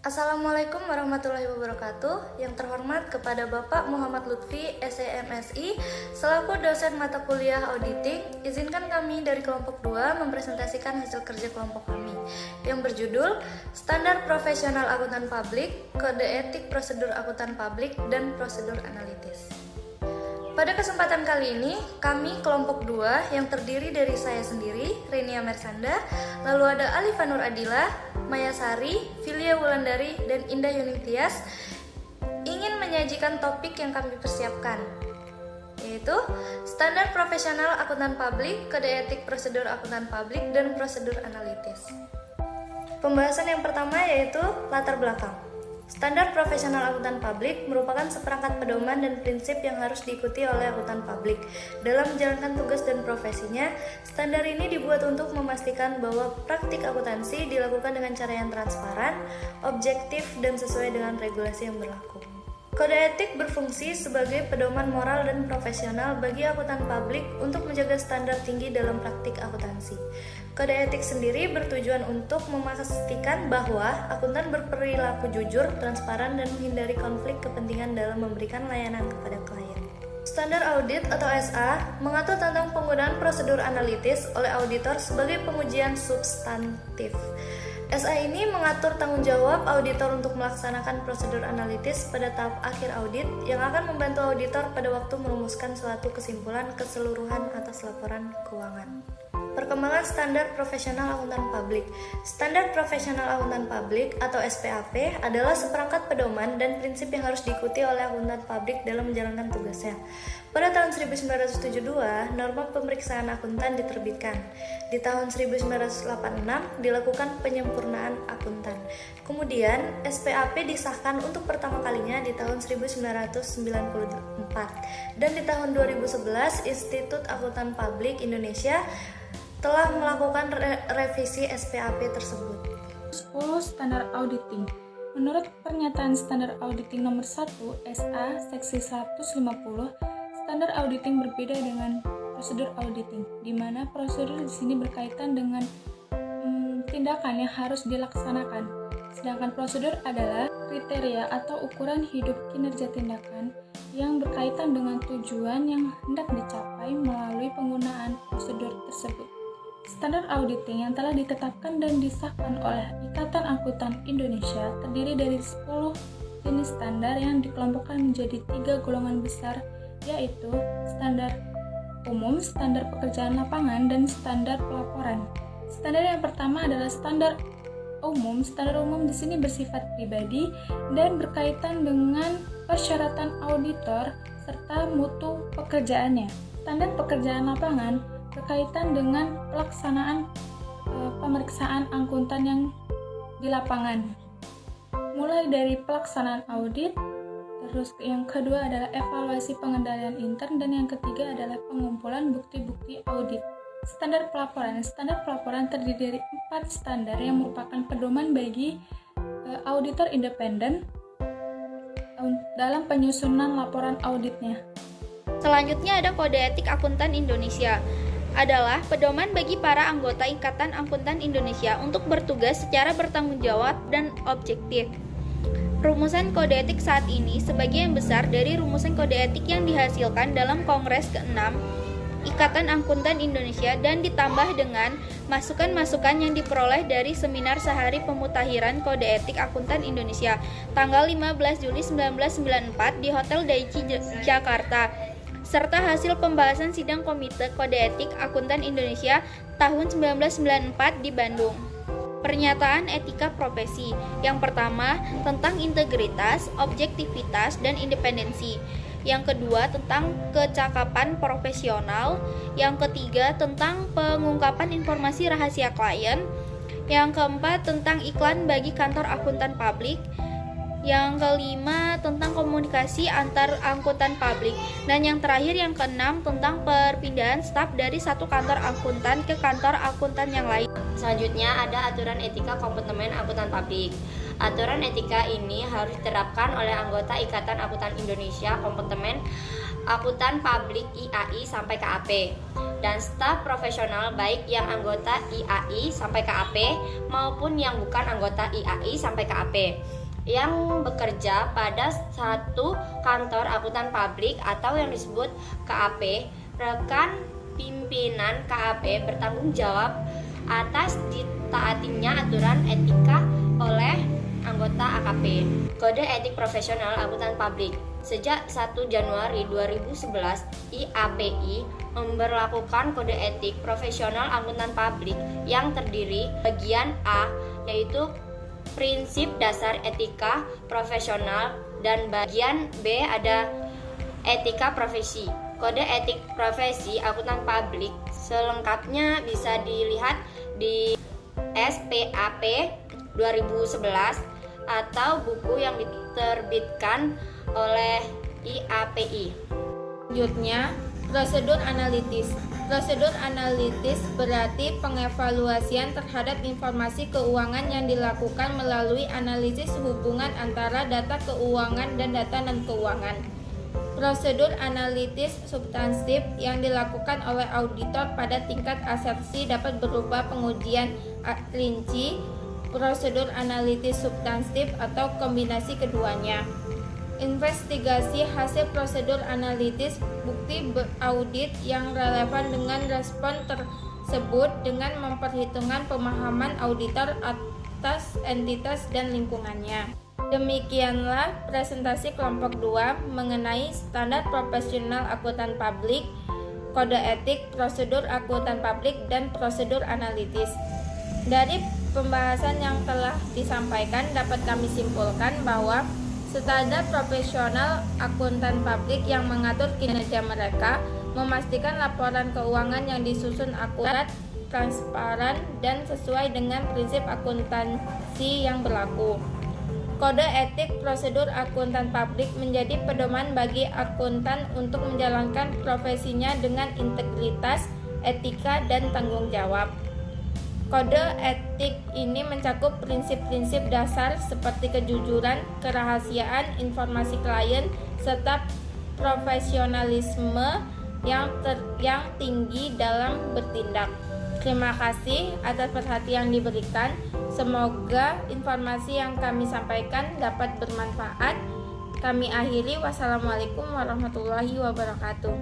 Assalamualaikum warahmatullahi wabarakatuh. Yang terhormat kepada Bapak Muhammad Lutfi, SEMSI, selaku dosen mata kuliah auditing, izinkan kami dari kelompok 2 mempresentasikan hasil kerja kelompok kami yang berjudul Standar Profesional Akuntan Publik, Kode Etik Prosedur Akuntan Publik, dan Prosedur Analitis. Pada kesempatan kali ini, kami kelompok 2 yang terdiri dari saya sendiri, Renia Mersanda, lalu ada Alifa Nur Adila, Maya Sari, Filia Wulandari, dan Indah Yunitias ingin menyajikan topik yang kami persiapkan, yaitu Standar Profesional Akuntan Publik, Kode Etik Prosedur Akuntan Publik, dan Prosedur Analitis. Pembahasan yang pertama yaitu latar belakang. Standar Profesional Akuntan Publik merupakan seperangkat pedoman dan prinsip yang harus diikuti oleh akuntan publik. Dalam menjalankan tugas dan profesinya, standar ini dibuat untuk memastikan bahwa praktik akuntansi dilakukan dengan cara yang transparan, objektif, dan sesuai dengan regulasi yang berlaku. Kode etik berfungsi sebagai pedoman moral dan profesional bagi akuntan publik untuk menjaga standar tinggi dalam praktik akuntansi. Kode etik sendiri bertujuan untuk memastikan bahwa akuntan berperilaku jujur, transparan, dan menghindari konflik kepentingan dalam memberikan layanan kepada klien. Standar audit atau SA mengatur tentang penggunaan prosedur analitis oleh auditor sebagai pengujian substantif. SA ini mengatur tanggung jawab auditor untuk melaksanakan prosedur analitis pada tahap akhir audit yang akan membantu auditor pada waktu merumuskan suatu kesimpulan keseluruhan atas laporan keuangan. Perkembangan Standar Profesional Akuntan Publik. Standar Profesional Akuntan Publik atau SPAP adalah seperangkat pedoman dan prinsip yang harus diikuti oleh akuntan publik dalam menjalankan tugasnya. Pada tahun 1972, norma pemeriksaan akuntan diterbitkan. Di tahun 1986 dilakukan penyempurnaan akuntan. Kemudian SPAP disahkan untuk pertama kalinya di tahun 1994. Dan di tahun 2011 Institut Akuntan Publik Indonesia telah melakukan revisi SPAP tersebut. 10. Standar Auditing. Menurut pernyataan Standar Auditing nomor 1 SA seksi 150, standar auditing berbeda dengan prosedur auditing, di mana prosedur di sini berkaitan dengan tindakan yang harus dilaksanakan. Sedangkan prosedur adalah kriteria atau ukuran hidup kinerja tindakan yang berkaitan dengan tujuan yang hendak dicapai melalui penggunaan prosedur tersebut. Standar auditing yang telah ditetapkan dan disahkan oleh Ikatan Akuntan Indonesia terdiri dari 10 jenis standar yang dikelompokkan menjadi 3 golongan besar, yaitu standar umum, standar pekerjaan lapangan, dan standar pelaporan. Standar yang pertama adalah standar umum. Standar umum di sini bersifat pribadi dan berkaitan dengan persyaratan auditor serta mutu pekerjaannya. Standar pekerjaan lapangan berkaitan dengan pelaksanaan pemeriksaan akuntan yang di lapangan, mulai dari pelaksanaan audit, terus yang kedua adalah evaluasi pengendalian intern, dan yang ketiga adalah pengumpulan bukti-bukti audit. Standar pelaporan. Standar pelaporan terdiri dari 4 standar yang merupakan pedoman bagi auditor independen dalam penyusunan laporan auditnya. Selanjutnya ada Kode Etik Akuntan Indonesia. Adalah pedoman bagi para anggota Ikatan Akuntan Indonesia untuk bertugas secara bertanggung jawab dan objektif. Rumusan kode etik saat ini sebagian besar dari rumusan kode etik yang dihasilkan dalam Kongres ke-6 Ikatan Akuntan Indonesia dan ditambah dengan masukan-masukan yang diperoleh dari seminar sehari pemutakhiran Kode Etik Akuntan Indonesia tanggal 15 Juli 1994 di Hotel Daichi, Jakarta, serta hasil pembahasan sidang Komite Kode Etik Akuntan Indonesia tahun 1994 di Bandung. Pernyataan etika profesi. Yang pertama, tentang integritas, objektivitas, dan independensi. Yang kedua, tentang kecakapan profesional. Yang ketiga, tentang pengungkapan informasi rahasia klien. Yang keempat, tentang iklan bagi kantor akuntan publik. Yang kelima, tentang komunikasi antar akuntan publik. Dan yang terakhir, yang keenam, tentang perpindahan staf dari satu kantor akuntan ke kantor akuntan yang lain. Selanjutnya ada aturan etika kompeten akuntan publik. Aturan etika ini harus diterapkan oleh anggota Ikatan Akuntan Indonesia kompeten akuntan publik IAI sampai KAP dan staf profesional baik yang anggota IAI sampai KAP maupun yang bukan anggota IAI sampai KAP. yang bekerja pada satu kantor akuntan publik atau yang disebut KAP. Rekan pimpinan KAP bertanggung jawab atas ditaatinya aturan etika oleh anggota AKP. Kode etik profesional akuntan publik. Sejak 1 Januari 2011, IAPI memberlakukan kode etik profesional akuntan publik yang terdiri bagian A, yaitu prinsip dasar etika profesional, dan bagian B ada etika profesi. Kode etik profesi akuntan publik selengkapnya bisa dilihat di SPAP 2011 atau buku yang diterbitkan oleh IAPI. Selanjutnya, prosedur analitis. Prosedur analitis berarti pengevaluasian terhadap informasi keuangan yang dilakukan melalui analisis hubungan antara data keuangan dan data non-keuangan. Prosedur analitis substansif yang dilakukan oleh auditor pada tingkat asersi dapat berupa pengujian rinci, prosedur analitis substansif atau kombinasi keduanya. Investigasi hasil prosedur analitis, bukti audit yang relevan dengan respon tersebut dengan memperhitungkan pemahaman auditor atas entitas dan lingkungannya. Demikianlah presentasi kelompok 2 mengenai standar profesional akuntan publik, kode etik, prosedur akuntan publik, dan prosedur analitis. Dari pembahasan yang telah disampaikan dapat kami simpulkan bahwa standar profesional akuntan publik yang mengatur kinerja mereka memastikan laporan keuangan yang disusun akurat, transparan, dan sesuai dengan prinsip akuntansi yang berlaku. Kode etik prosedur akuntan publik menjadi pedoman bagi akuntan untuk menjalankan profesinya dengan integritas, etika, dan tanggung jawab. Kode etik ini mencakup prinsip-prinsip dasar seperti kejujuran, kerahasiaan informasi klien, serta profesionalisme yang tinggi dalam bertindak. Terima kasih atas perhatian yang diberikan. Semoga informasi yang kami sampaikan dapat bermanfaat. Kami akhiri. Wassalamualaikum warahmatullahi wabarakatuh.